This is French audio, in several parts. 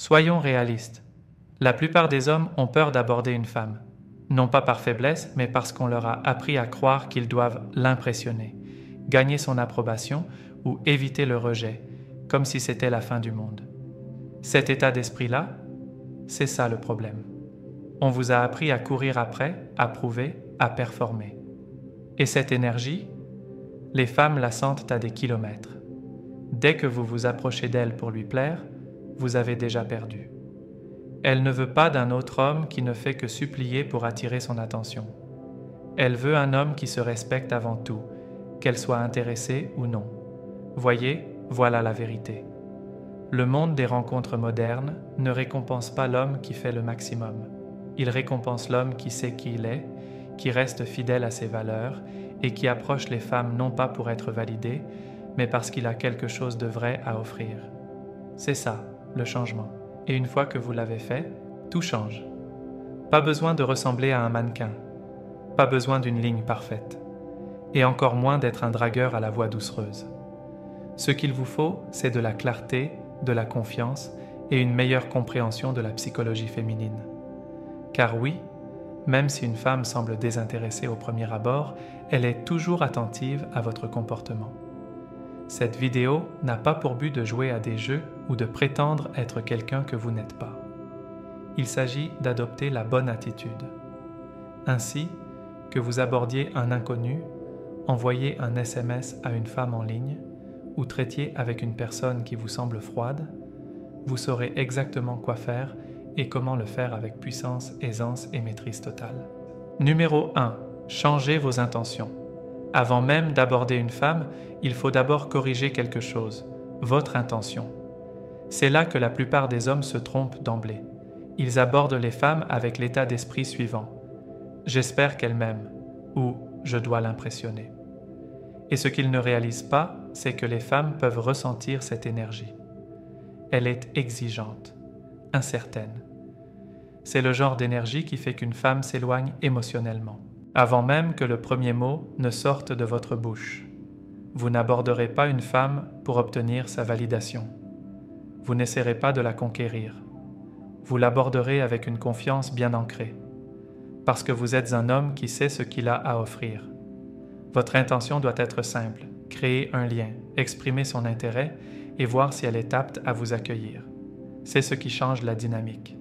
Soyons réalistes. La plupart des hommes ont peur d'aborder une femme. Non pas par faiblesse, mais parce qu'on leur a appris à croire qu'ils doivent l'impressionner, gagner son approbation ou éviter le rejet, comme si c'était la fin du monde. Cet état d'esprit-là, c'est ça le problème. On vous a appris à courir après, à prouver, à performer. Et cette énergie, les femmes la sentent à des kilomètres. Dès que vous vous approchez d'elle pour lui plaire, vous avez déjà perdu. Elle ne veut pas d'un autre homme qui ne fait que supplier pour attirer son attention. Elle veut un homme qui se respecte avant tout, qu'elle soit intéressée ou non. Voyez, voilà la vérité. Le monde des rencontres modernes ne récompense pas l'homme qui fait le maximum. Il récompense l'homme qui sait qui il est, qui reste fidèle à ses valeurs et qui approche les femmes non pas pour être validé, mais parce qu'il a quelque chose de vrai à offrir. C'est ça, le changement. Et une fois que vous l'avez fait, tout change. Pas besoin de ressembler à un mannequin. Pas besoin d'une ligne parfaite. Et encore moins d'être un dragueur à la voix doucereuse. Ce qu'il vous faut, c'est de la clarté, de la confiance et une meilleure compréhension de la psychologie féminine. Car oui, même si une femme semble désintéressée au premier abord, elle est toujours attentive à votre comportement. Cette vidéo n'a pas pour but de jouer à des jeux ou de prétendre être quelqu'un que vous n'êtes pas. Il s'agit d'adopter la bonne attitude. Ainsi, que vous abordiez un inconnu, envoyiez un SMS à une femme en ligne ou traitiez avec une personne qui vous semble froide, vous saurez exactement quoi faire et comment le faire avec puissance, aisance et maîtrise totale. Numéro 1. Changez vos intentions. Avant même d'aborder une femme, il faut d'abord corriger quelque chose, votre intention. C'est là que la plupart des hommes se trompent d'emblée. Ils abordent les femmes avec l'état d'esprit suivant. J'espère qu'elle m'aime, ou je dois l'impressionner. Et ce qu'ils ne réalisent pas, c'est que les femmes peuvent ressentir cette énergie. Elle est exigeante, incertaine. C'est le genre d'énergie qui fait qu'une femme s'éloigne émotionnellement, avant même que le premier mot ne sorte de votre bouche. Vous n'aborderez pas une femme pour obtenir sa validation. Vous n'essaierez pas de la conquérir. Vous l'aborderez avec une confiance bien ancrée, parce que vous êtes un homme qui sait ce qu'il a à offrir. Votre intention doit être simple, créer un lien, exprimer son intérêt et voir si elle est apte à vous accueillir. C'est ce qui change la dynamique.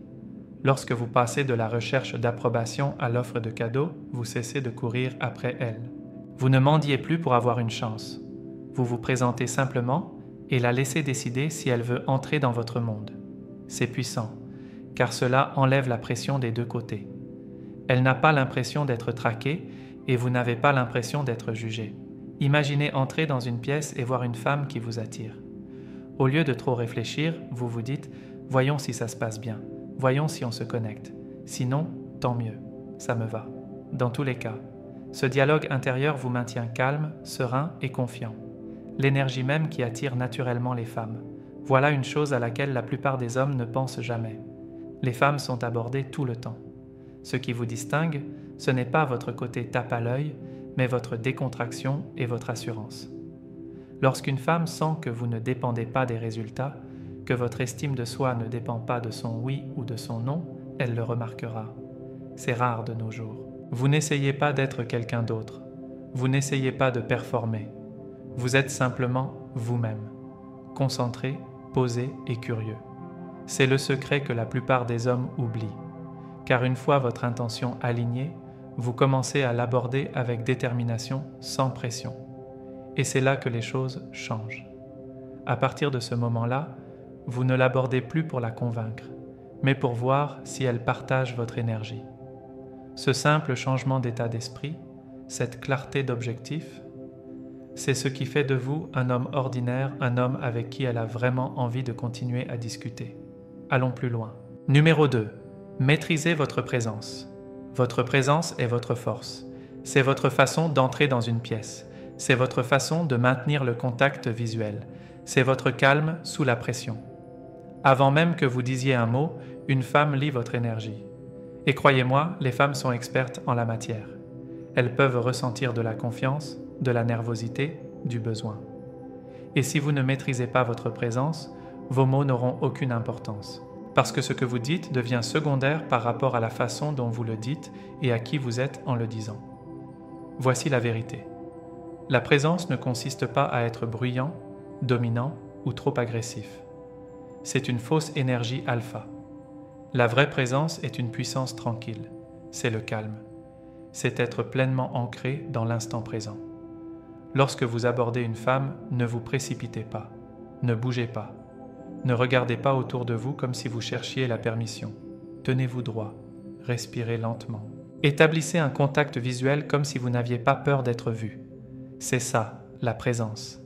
Lorsque vous passez de la recherche d'approbation à l'offre de cadeaux, vous cessez de courir après elle. Vous ne mendiez plus pour avoir une chance. Vous vous présentez simplement et la laissez décider si elle veut entrer dans votre monde. C'est puissant, car cela enlève la pression des deux côtés. Elle n'a pas l'impression d'être traquée et vous n'avez pas l'impression d'être jugé. Imaginez entrer dans une pièce et voir une femme qui vous attire. Au lieu de trop réfléchir, vous vous dites « Voyons si ça se passe bien. Voyons si on se connecte. Sinon, tant mieux. Ça me va. » Dans tous les cas, ce dialogue intérieur vous maintient calme, serein et confiant. L'énergie même qui attire naturellement les femmes. Voilà une chose à laquelle la plupart des hommes ne pensent jamais. Les femmes sont abordées tout le temps. Ce qui vous distingue, ce n'est pas votre côté tape à l'œil, mais votre décontraction et votre assurance. Lorsqu'une femme sent que vous ne dépendez pas des résultats, que votre estime de soi ne dépend pas de son oui ou de son non, elle le remarquera. C'est rare de nos jours. Vous n'essayez pas d'être quelqu'un d'autre. Vous n'essayez pas de performer. Vous êtes simplement vous-même, concentré, posé et curieux. C'est le secret que la plupart des hommes oublient. Car une fois votre intention alignée, vous commencez à l'aborder avec détermination, sans pression. Et c'est là que les choses changent. À partir de ce moment-là, vous ne l'abordez plus pour la convaincre, mais pour voir si elle partage votre énergie. Ce simple changement d'état d'esprit, cette clarté d'objectif, c'est ce qui fait de vous un homme ordinaire, un homme avec qui elle a vraiment envie de continuer à discuter. Allons plus loin. Numéro 2. Maîtrisez votre présence. Votre présence est votre force. C'est votre façon d'entrer dans une pièce. C'est votre façon de maintenir le contact visuel. C'est votre calme sous la pression. Avant même que vous disiez un mot, une femme lit votre énergie. Et croyez-moi, les femmes sont expertes en la matière. Elles peuvent ressentir de la confiance, de la nervosité, du besoin. Et si vous ne maîtrisez pas votre présence, vos mots n'auront aucune importance. parce que ce que vous dites devient secondaire par rapport à la façon dont vous le dites et à qui vous êtes en le disant. Voici la vérité. La présence ne consiste pas à être bruyant, dominant ou trop agressif. C'est une fausse énergie alpha. La vraie présence est une puissance tranquille. C'est le calme. C'est être pleinement ancré dans l'instant présent. Lorsque vous abordez une femme, ne vous précipitez pas. Ne bougez pas. Ne regardez pas autour de vous comme si vous cherchiez la permission. Tenez-vous droit. Respirez lentement. Établissez un contact visuel comme si vous n'aviez pas peur d'être vu. C'est ça, la présence.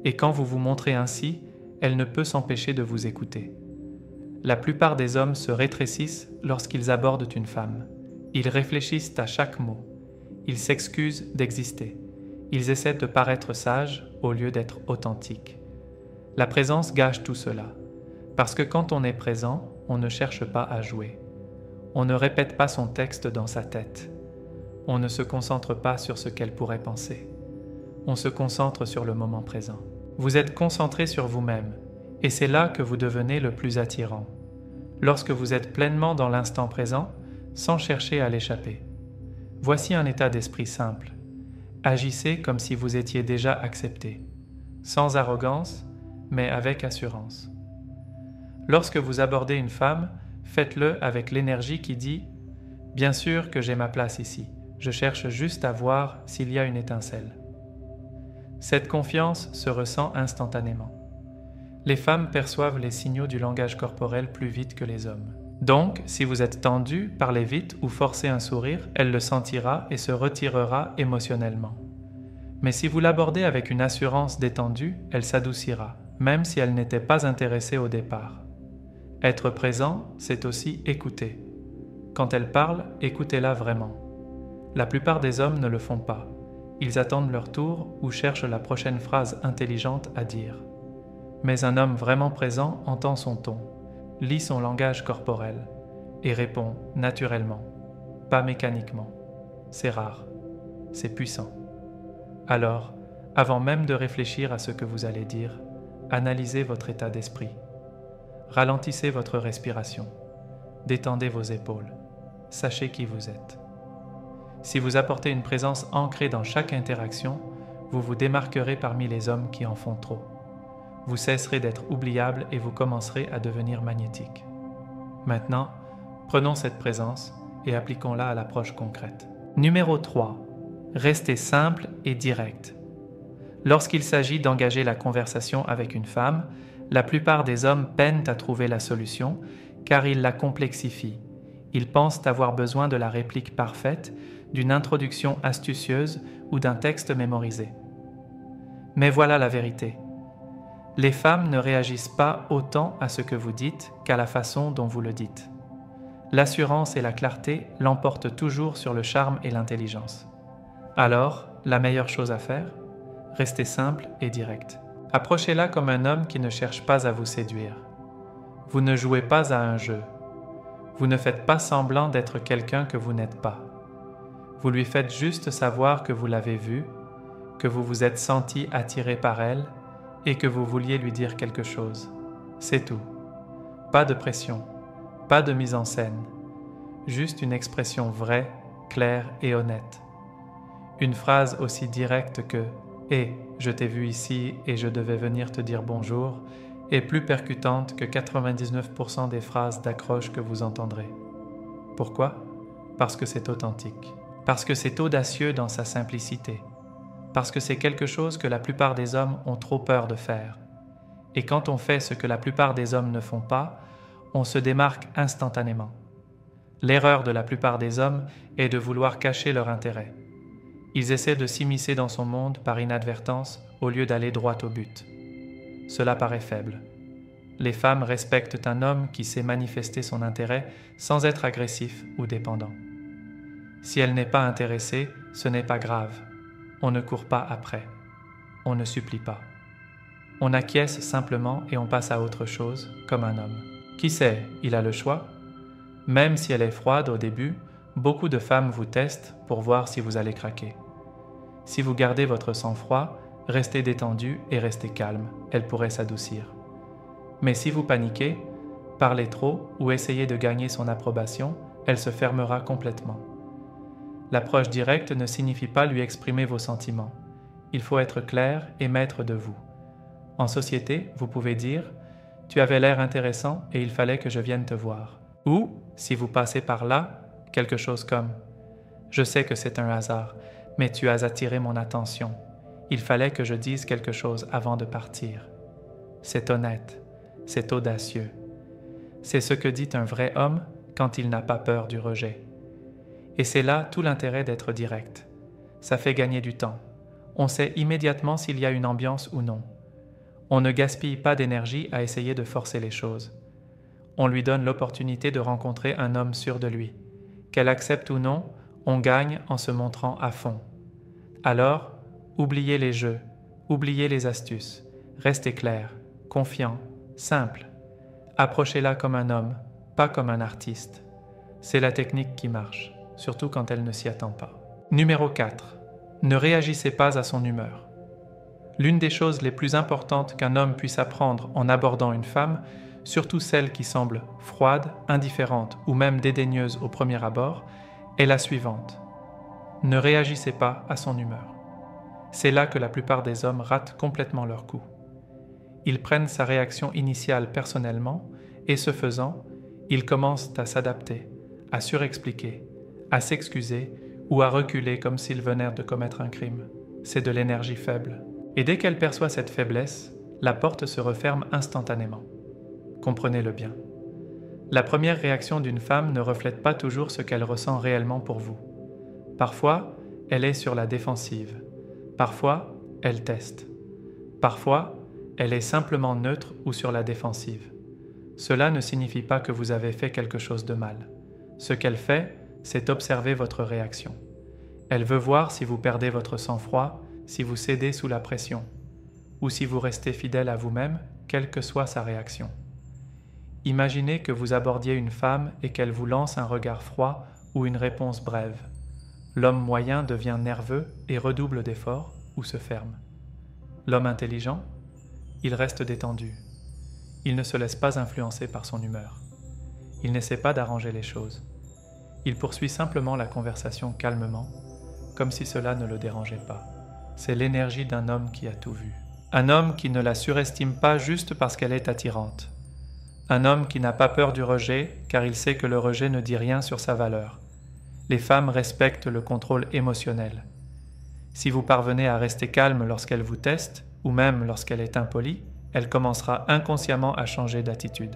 Et quand vous vous montrez ainsi, elle ne peut s'empêcher de vous écouter. La plupart des hommes se rétrécissent lorsqu'ils abordent une femme. Ils réfléchissent à chaque mot. Ils s'excusent d'exister. Ils essaient de paraître sages au lieu d'être authentiques. La présence gâche tout cela. Parce que quand on est présent, on ne cherche pas à jouer. On ne répète pas son texte dans sa tête. On ne se concentre pas sur ce qu'elle pourrait penser. On se concentre sur le moment présent. Vous êtes concentré sur vous-même, et c'est là que vous devenez le plus attirant. Lorsque vous êtes pleinement dans l'instant présent, sans chercher à l'échapper. Voici un état d'esprit simple. Agissez comme si vous étiez déjà accepté, sans arrogance, mais avec assurance. Lorsque vous abordez une femme, faites-le avec l'énergie qui dit « Bien sûr que j'ai ma place ici, je cherche juste à voir s'il y a une étincelle. » Cette confiance se ressent instantanément. Les femmes perçoivent les signaux du langage corporel plus vite que les hommes. Donc, si vous êtes tendu, parlez vite ou forcez un sourire, elle le sentira et se retirera émotionnellement. Mais si vous l'abordez avec une assurance détendue, elle s'adoucira, même si elle n'était pas intéressée au départ. Être présent, c'est aussi écouter. Quand elle parle, écoutez-la vraiment. La plupart des hommes ne le font pas. Ils attendent leur tour ou cherchent la prochaine phrase intelligente à dire. Mais un homme vraiment présent entend son ton, lit son langage corporel et répond naturellement, pas mécaniquement. C'est rare, c'est puissant. Alors, avant même de réfléchir à ce que vous allez dire, analysez votre état d'esprit. Ralentissez votre respiration. Détendez vos épaules. Sachez qui vous êtes. Si vous apportez une présence ancrée dans chaque interaction, vous vous démarquerez parmi les hommes qui en font trop. Vous cesserez d'être oubliable et vous commencerez à devenir magnétique. Maintenant, prenons cette présence et appliquons-la à l'approche concrète. Numéro 3. Restez simple et direct. Lorsqu'il s'agit d'engager la conversation avec une femme, la plupart des hommes peinent à trouver la solution car ils la complexifient. Ils pensent avoir besoin de la réplique parfaite, d'une introduction astucieuse ou d'un texte mémorisé. Mais voilà la vérité. Les femmes ne réagissent pas autant à ce que vous dites qu'à la façon dont vous le dites. L'assurance et la clarté l'emportent toujours sur le charme et l'intelligence. Alors, la meilleure chose à faire? Restez simple et direct. Approchez-la comme un homme qui ne cherche pas à vous séduire. Vous ne jouez pas à un jeu. Vous ne faites pas semblant d'être quelqu'un que vous n'êtes pas. Vous lui faites juste savoir que vous l'avez vue, que vous vous êtes senti attiré par elle et que vous vouliez lui dire quelque chose. C'est tout. Pas de pression, pas de mise en scène. Juste une expression vraie, claire et honnête. Une phrase aussi directe que « Eh, je t'ai vu ici et je devais venir te dire bonjour » est plus percutante que 99% des phrases d'accroche que vous entendrez. Pourquoi? Parce que c'est authentique. Parce que c'est audacieux dans sa simplicité. Parce que c'est quelque chose que la plupart des hommes ont trop peur de faire. Et quand on fait ce que la plupart des hommes ne font pas, on se démarque instantanément. L'erreur de la plupart des hommes est de vouloir cacher leur intérêt. Ils essaient de s'immiscer dans son monde par inadvertance au lieu d'aller droit au but. Cela paraît faible. Les femmes respectent un homme qui sait manifester son intérêt sans être agressif ou dépendant. Si elle n'est pas intéressée, ce n'est pas grave. On ne court pas après. On ne supplie pas. On acquiesce simplement et on passe à autre chose, comme un homme. Qui sait, il a le choix? Même si elle est froide au début, beaucoup de femmes vous testent pour voir si vous allez craquer. Si vous gardez votre sang-froid, restez détendu et restez calme, elle pourrait s'adoucir. Mais si vous paniquez, Parler trop ou essayer de gagner son approbation, elle se fermera complètement. L'approche directe ne signifie pas lui exprimer vos sentiments. Il faut être clair et maître de vous. En société, vous pouvez dire « Tu avais l'air intéressant et il fallait que je vienne te voir ». Ou, si vous passez par là, quelque chose comme « Je sais que c'est un hasard, mais tu as attiré mon attention. Il fallait que je dise quelque chose avant de partir. » C'est honnête, c'est audacieux. C'est ce que dit un vrai homme quand il n'a pas peur du rejet. Et c'est là tout l'intérêt d'être direct. Ça fait gagner du temps. On sait immédiatement s'il y a une ambiance ou non. On ne gaspille pas d'énergie à essayer de forcer les choses. On lui donne l'opportunité de rencontrer un homme sûr de lui. Qu'elle accepte ou non, on gagne en se montrant à fond. Alors, oubliez les jeux, oubliez les astuces, restez clair, confiant, simple. Approchez-la comme un homme, pas comme un artiste. C'est la technique qui marche, surtout quand elle ne s'y attend pas. Numéro 4. Ne réagissez pas à son humeur. L'une des choses les plus importantes qu'un homme puisse apprendre en abordant une femme, surtout celle qui semble froide, indifférente ou même dédaigneuse au premier abord, est la suivante. Ne réagissez pas à son humeur. C'est là que la plupart des hommes ratent complètement leur coup. Ils prennent sa réaction initiale personnellement et ce faisant, ils commencent à s'adapter, à surexpliquer, à s'excuser ou à reculer comme s'ils venaient de commettre un crime. C'est de l'énergie faible. Et dès qu'elle perçoit cette faiblesse, la porte se referme instantanément. Comprenez-le bien. La première réaction d'une femme ne reflète pas toujours ce qu'elle ressent réellement pour vous. Parfois, elle est sur la défensive. Parfois, elle teste. Parfois, elle est simplement neutre ou sur la défensive. Cela ne signifie pas que vous avez fait quelque chose de mal. Ce qu'elle fait, c'est observer votre réaction. Elle veut voir si vous perdez votre sang-froid, si vous cédez sous la pression, ou si vous restez fidèle à vous-même, quelle que soit sa réaction. Imaginez que vous abordiez une femme et qu'elle vous lance un regard froid ou une réponse brève. L'homme moyen devient nerveux et redouble d'efforts ou se ferme. L'homme intelligent, il reste détendu. Il ne se laisse pas influencer par son humeur. Il n'essaie pas d'arranger les choses. Il poursuit simplement la conversation calmement, comme si cela ne le dérangeait pas. C'est l'énergie d'un homme qui a tout vu. Un homme qui ne la surestime pas juste parce qu'elle est attirante. Un homme qui n'a pas peur du rejet, car il sait que le rejet ne dit rien sur sa valeur. Les femmes respectent le contrôle émotionnel. Si vous parvenez à rester calme lorsqu'elle vous teste, ou même lorsqu'elle est impolie, elle commencera inconsciemment à changer d'attitude.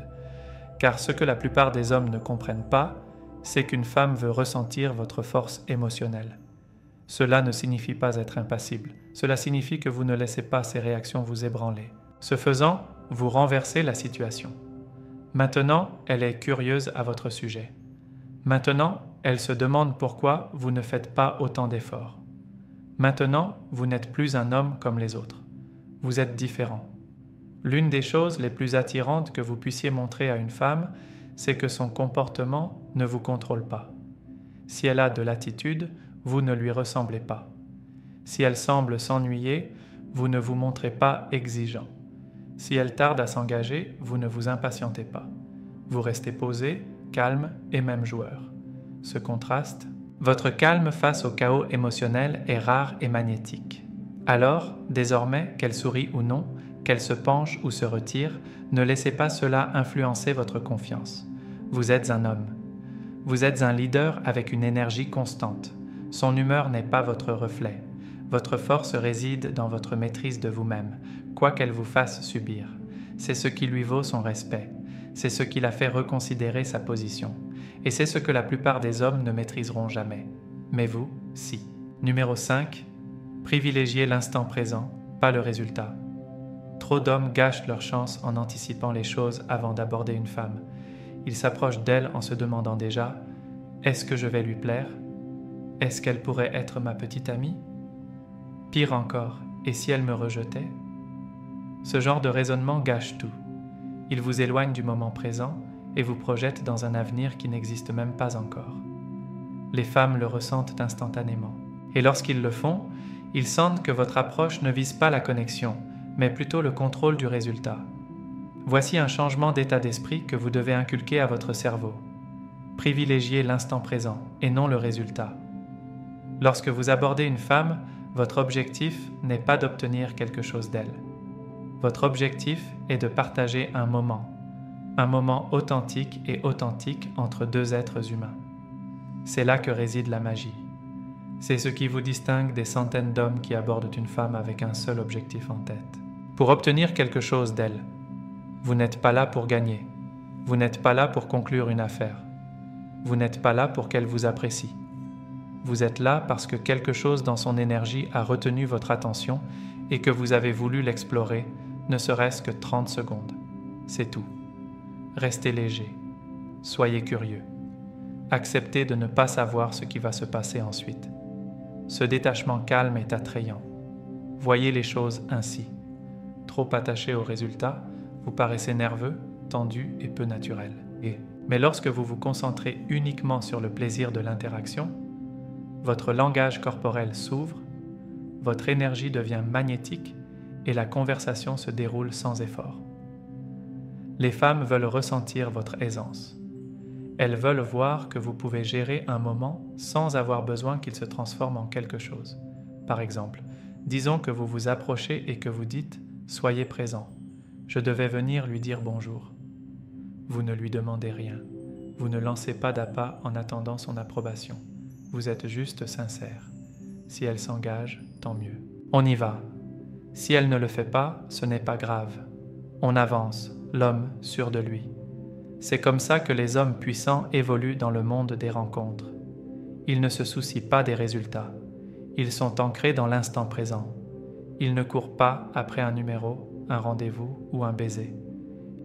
Car ce que la plupart des hommes ne comprennent pas, c'est qu'une femme veut ressentir votre force émotionnelle. Cela ne signifie pas être impassible. Cela signifie que vous ne laissez pas ces réactions vous ébranler. Ce faisant, vous renversez la situation. Maintenant, elle est curieuse à votre sujet. Maintenant, elle se demande pourquoi vous ne faites pas autant d'efforts. Maintenant, vous n'êtes plus un homme comme les autres. Vous êtes différent. L'une des choses les plus attirantes que vous puissiez montrer à une femme, c'est que son comportement ne vous contrôle pas. Si elle a de l'attitude, vous ne lui ressemblez pas. Si elle semble s'ennuyer, vous ne vous montrez pas exigeant. Si elle tarde à s'engager, vous ne vous impatientez pas. Vous restez posé, calme et même joueur. Ce contraste, votre calme face au chaos émotionnel est rare et magnétique. Alors, désormais, qu'elle sourit ou non, qu'elle se penche ou se retire, ne laissez pas cela influencer votre confiance. Vous êtes un homme. Vous êtes un leader avec une énergie constante. Son humeur n'est pas votre reflet. Votre force réside dans votre maîtrise de vous-même, quoi qu'elle vous fasse subir. C'est ce qui lui vaut son respect. C'est ce qui la fait reconsidérer sa position. Et c'est ce que la plupart des hommes ne maîtriseront jamais. Mais vous, si. Numéro 5. Privilégiez l'instant présent, pas le résultat. Trop d'hommes gâchent leur chance en anticipant les choses avant d'aborder une femme. Ils s'approchent d'elle en se demandant déjà « Est-ce que je vais lui plaire ? Est-ce qu'elle pourrait être ma petite amie ? Pire encore, et si elle me rejetait ?» Ce genre de raisonnement gâche tout. Il vous éloigne du moment présent et vous projette dans un avenir qui n'existe même pas encore. Les femmes le ressentent instantanément. Et lorsqu'ils le font, ils sentent que votre approche ne vise pas la connexion, mais plutôt le contrôle du résultat. Voici un changement d'état d'esprit que vous devez inculquer à votre cerveau. Privilégiez l'instant présent et non le résultat. Lorsque vous abordez une femme, votre objectif n'est pas d'obtenir quelque chose d'elle. Votre objectif est de partager un moment authentique et authentique entre deux êtres humains. C'est là que réside la magie. C'est ce qui vous distingue des centaines d'hommes qui abordent une femme avec un seul objectif en tête. Pour obtenir quelque chose d'elle, vous n'êtes pas là pour gagner. Vous n'êtes pas là pour conclure une affaire. Vous n'êtes pas là pour qu'elle vous apprécie. Vous êtes là parce que quelque chose dans son énergie a retenu votre attention et que vous avez voulu l'explorer, ne serait-ce que 30 secondes. C'est tout. Restez léger. Soyez curieux. Acceptez de ne pas savoir ce qui va se passer ensuite. Ce détachement calme est attrayant. Voyez les choses ainsi. Trop attaché au résultat, vous paraissez nerveux, tendu et peu naturel. Mais lorsque vous vous concentrez uniquement sur le plaisir de l'interaction, votre langage corporel s'ouvre, votre énergie devient magnétique et la conversation se déroule sans effort. Les femmes veulent ressentir votre aisance. Elles veulent voir que vous pouvez gérer un moment sans avoir besoin qu'il se transforme en quelque chose. Par exemple, disons que vous vous approchez et que vous dites « Soyez présent, je devais venir lui dire bonjour ». Vous ne lui demandez rien. Vous ne lancez pas d'appât en attendant son approbation. Vous êtes juste sincère. Si elle s'engage, tant mieux. On y va. Si elle ne le fait pas, ce n'est pas grave. On avance, l'homme sûr de lui. C'est comme ça que les hommes puissants évoluent dans le monde des rencontres. Ils ne se soucient pas des résultats. Ils sont ancrés dans l'instant présent. Ils ne courent pas après un numéro, un rendez-vous ou un baiser.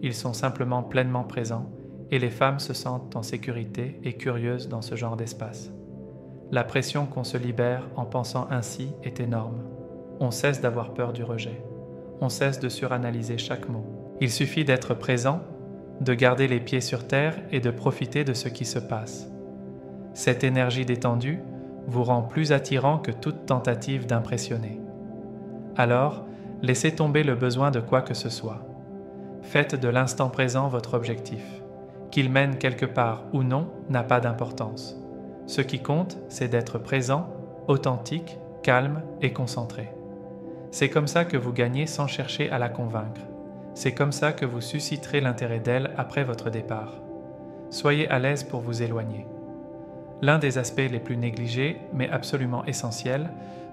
Ils sont simplement pleinement présents et les femmes se sentent en sécurité et curieuses dans ce genre d'espace. La pression qu'on se libère en pensant ainsi est énorme. On cesse d'avoir peur du rejet. On cesse de suranalyser chaque mot. Il suffit d'être présent, de garder les pieds sur terre et de profiter de ce qui se passe. Cette énergie détendue vous rend plus attirant que toute tentative d'impressionner. Alors, laissez tomber le besoin de quoi que ce soit. Faites de l'instant présent votre objectif. Qu'il mène quelque part ou non n'a pas d'importance. Ce qui compte, c'est d'être présent, authentique, calme et concentré. C'est comme ça que vous gagnez sans chercher à la convaincre. C'est comme ça que vous susciterez l'intérêt d'elle après votre départ. Soyez à l'aise pour vous éloigner. L'un des aspects les plus négligés, mais absolument essentiels,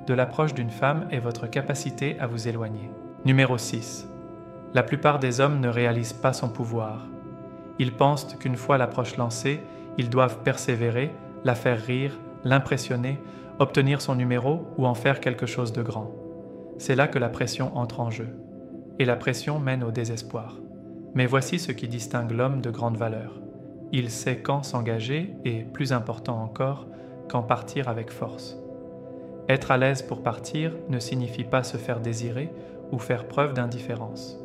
de l'approche d'une femme est votre capacité à vous éloigner. Numéro 6. La plupart des hommes ne réalisent pas son pouvoir. Ils pensent qu'une fois l'approche lancée, ils doivent persévérer, la faire rire, l'impressionner, obtenir son numéro ou en faire quelque chose de grand. C'est là que la pression entre en jeu. Et la pression mène au désespoir. Mais voici ce qui distingue l'homme de grande valeur. Il sait quand s'engager et, plus important encore, quand partir avec force. Être à l'aise pour partir ne signifie pas se faire désirer ou faire preuve d'indifférence.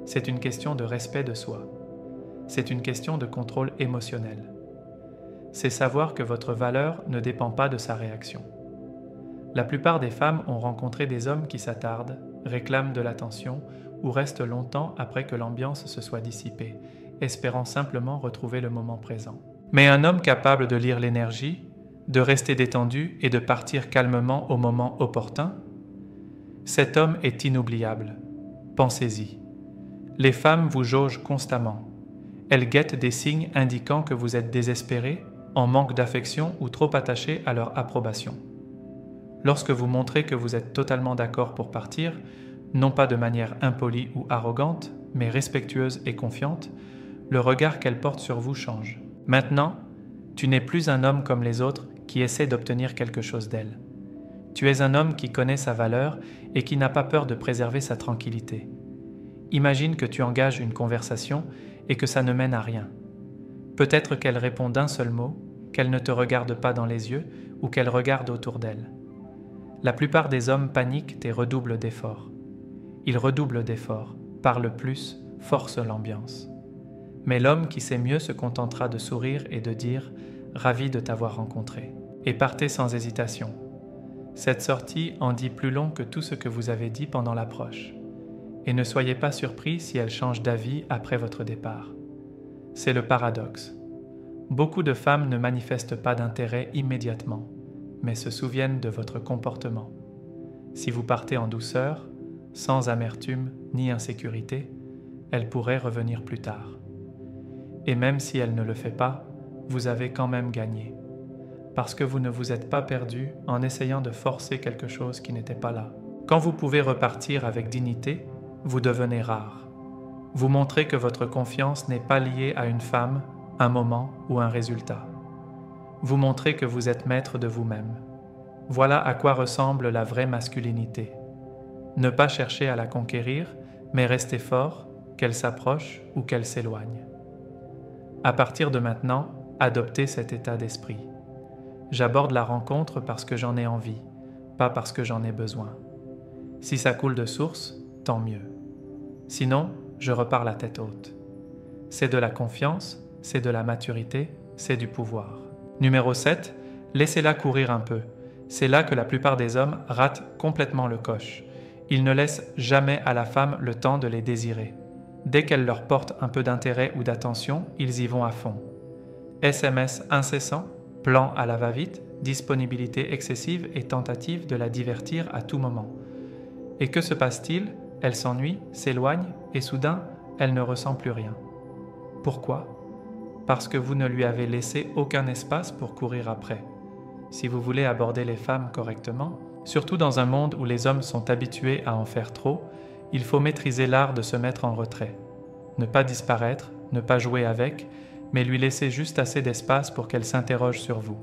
C'est une question de respect de soi. C'est une question de contrôle émotionnel. C'est savoir que votre valeur ne dépend pas de sa réaction. La plupart des femmes ont rencontré des hommes qui s'attardent, réclament de l'attention ou restent longtemps après que l'ambiance se soit dissipée, espérant simplement retrouver le moment présent. Mais un homme capable de lire l'énergie, de rester détendu et de partir calmement au moment opportun, cet homme est inoubliable. Pensez-y. Les femmes vous jaugent constamment. Elles guettent des signes indiquant que vous êtes désespéré, en manque d'affection ou trop attaché à leur approbation. Lorsque vous montrez que vous êtes totalement d'accord pour partir, non pas de manière impolie ou arrogante, mais respectueuse et confiante, le regard qu'elle porte sur vous change. Maintenant, tu n'es plus un homme comme les autres qui essaie d'obtenir quelque chose d'elle. Tu es un homme qui connaît sa valeur et qui n'a pas peur de préserver sa tranquillité. Imagine que tu engages une conversation et que ça ne mène à rien. Peut-être qu'elle répond d'un seul mot, qu'elle ne te regarde pas dans les yeux ou qu'elle regarde autour d'elle. La plupart des hommes paniquent et redoublent d'efforts. Ils redoublent d'efforts, parlent plus, forcent l'ambiance. Mais l'homme qui sait mieux se contentera de sourire et de dire « ravi de t'avoir rencontré » et partez sans hésitation. Cette sortie en dit plus long que tout ce que vous avez dit pendant l'approche. et ne soyez pas surpris si elle change d'avis après votre départ. C'est le paradoxe. Beaucoup de femmes ne manifestent pas d'intérêt immédiatement, mais se souviennent de votre comportement. Si vous partez en douceur, sans amertume ni insécurité, elle pourrait revenir plus tard. Et même si elle ne le fait pas, vous avez quand même gagné, parce que vous ne vous êtes pas perdu en essayant de forcer quelque chose qui n'était pas là. Quand vous pouvez repartir avec dignité, vous devenez rare. Vous montrez que votre confiance n'est pas liée à une femme, un moment ou un résultat. Vous montrez que vous êtes maître de vous-même. Voilà à quoi ressemble la vraie masculinité. Ne pas chercher à la conquérir, mais rester fort, qu'elle s'approche ou qu'elle s'éloigne. À partir de maintenant, adoptez cet état d'esprit. J'aborde la rencontre parce que j'en ai envie, pas parce que j'en ai besoin. Si ça coule de source, tant mieux. Sinon, je repars la tête haute. C'est de la confiance, c'est de la maturité, c'est du pouvoir. Numéro 7, laissez-la courir un peu. C'est là que la plupart des hommes ratent complètement le coche. Ils ne laissent jamais à la femme le temps de les désirer. Dès qu'elle leur porte un peu d'intérêt ou d'attention, ils y vont à fond. SMS incessant, plan à la va-vite, disponibilité excessive et tentative de la divertir à tout moment. Et que se passe-t-il? Elle s'ennuie, s'éloigne et soudain, elle ne ressent plus rien. Pourquoi? Parce que vous ne lui avez laissé aucun espace pour courir après. Si vous voulez aborder les femmes correctement, surtout dans un monde où les hommes sont habitués à en faire trop, il faut maîtriser l'art de se mettre en retrait. Ne pas disparaître, ne pas jouer avec, mais lui laisser juste assez d'espace pour qu'elle s'interroge sur vous.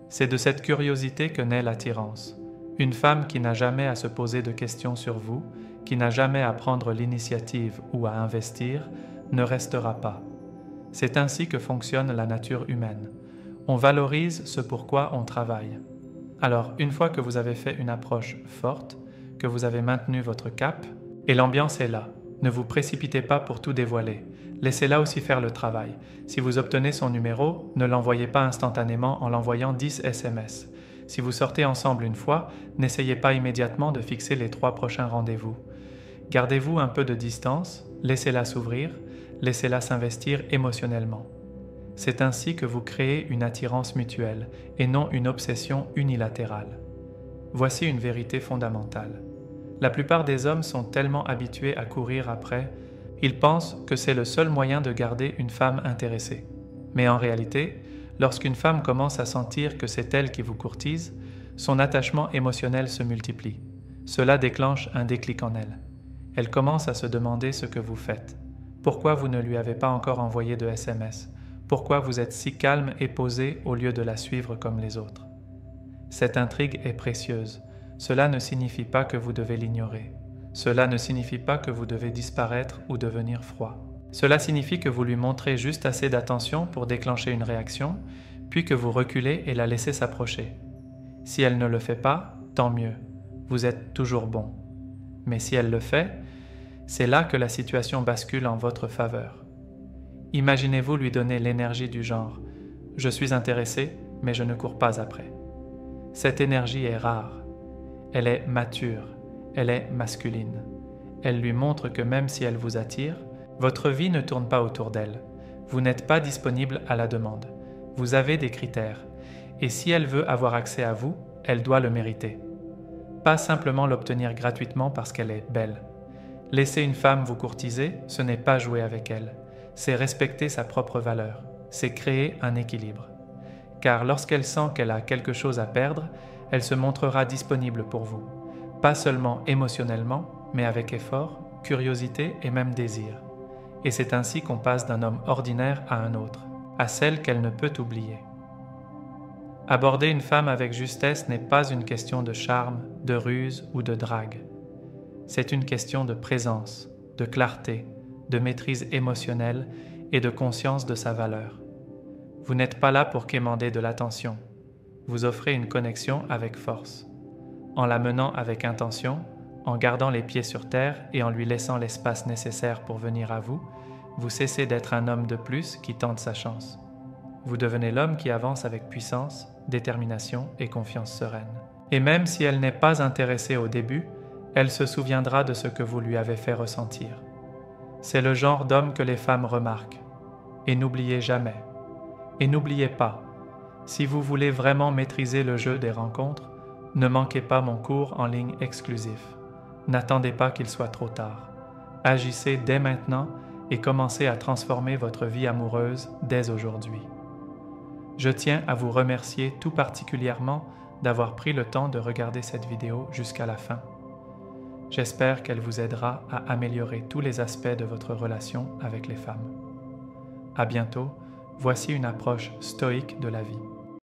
C'est de cette curiosité que naît l'attirance. Une femme qui n'a jamais à se poser de questions sur vous, qui n'a jamais à prendre l'initiative ou à investir, ne restera pas. C'est ainsi que fonctionne la nature humaine. On valorise ce pourquoi on travaille. Alors, une fois que vous avez fait une approche forte, que vous avez maintenu votre cap, et l'ambiance est là, ne vous précipitez pas pour tout dévoiler. Laissez-la aussi faire le travail. Si vous obtenez son numéro, ne l'envoyez pas instantanément en l'envoyant 10 SMS. Si vous sortez ensemble une fois, n'essayez pas immédiatement de fixer les 3 prochains rendez-vous. Gardez-vous un peu de distance, laissez-la s'ouvrir, laissez-la s'investir émotionnellement. C'est ainsi que vous créez une attirance mutuelle et non une obsession unilatérale. Voici une vérité fondamentale. La plupart des hommes sont tellement habitués à courir après, ils pensent que c'est le seul moyen de garder une femme intéressée. Mais en réalité, lorsqu'une femme commence à sentir que c'est elle qui vous courtise, son attachement émotionnel se multiplie. Cela déclenche un déclic en elle. Elle commence à se demander ce que vous faites. Pourquoi vous ne lui avez pas encore envoyé de SMS? Pourquoi vous êtes si calme et posé au lieu de la suivre comme les autres? Cette intrigue est précieuse. Cela ne signifie pas que vous devez l'ignorer. Cela ne signifie pas que vous devez disparaître ou devenir froid. Cela signifie que vous lui montrez juste assez d'attention pour déclencher une réaction, puis que vous reculez et la laissez s'approcher. Si elle ne le fait pas, tant mieux. Vous êtes toujours bon. Mais si elle le fait, c'est là que la situation bascule en votre faveur. Imaginez-vous lui donner l'énergie du genre « Je suis intéressé, mais je ne cours pas après ». Cette énergie est rare. Elle est mature. Elle est masculine. Elle lui montre que même si elle vous attire, votre vie ne tourne pas autour d'elle. Vous n'êtes pas disponible à la demande. Vous avez des critères. Et si elle veut avoir accès à vous, elle doit le mériter. Pas simplement l'obtenir gratuitement parce qu'elle est belle. Laisser une femme vous courtiser, ce n'est pas jouer avec elle. C'est respecter sa propre valeur. C'est créer un équilibre. Car lorsqu'elle sent qu'elle a quelque chose à perdre, elle se montrera disponible pour vous. Pas seulement émotionnellement, mais avec effort, curiosité et même désir. Et c'est ainsi qu'on passe d'un homme ordinaire à un autre, à celle qu'elle ne peut oublier. Aborder une femme avec justesse n'est pas une question de charme, de ruse ou de drague. C'est une question de présence, de clarté, de maîtrise émotionnelle et de conscience de sa valeur. Vous n'êtes pas là pour quémander de l'attention. Vous offrez une connexion avec force. En la menant avec intention, en gardant les pieds sur terre et en lui laissant l'espace nécessaire pour venir à vous, vous cessez d'être un homme de plus qui tente sa chance. Vous devenez l'homme qui avance avec puissance, détermination et confiance sereine. Et même si elle n'est pas intéressée au début, Elle se souviendra de ce que vous lui avez fait ressentir. C'est le genre d'homme que les femmes remarquent. Et n'oubliez jamais. Et n'oubliez pas, si vous voulez vraiment maîtriser le jeu des rencontres, ne manquez pas mon cours en ligne exclusif. N'attendez pas qu'il soit trop tard. Agissez dès maintenant et commencez à transformer votre vie amoureuse dès aujourd'hui. Je tiens à vous remercier tout particulièrement d'avoir pris le temps de regarder cette vidéo jusqu'à la fin. J'espère qu'elle vous aidera à améliorer tous les aspects de votre relation avec les femmes. À bientôt, voici une approche stoïque de la vie.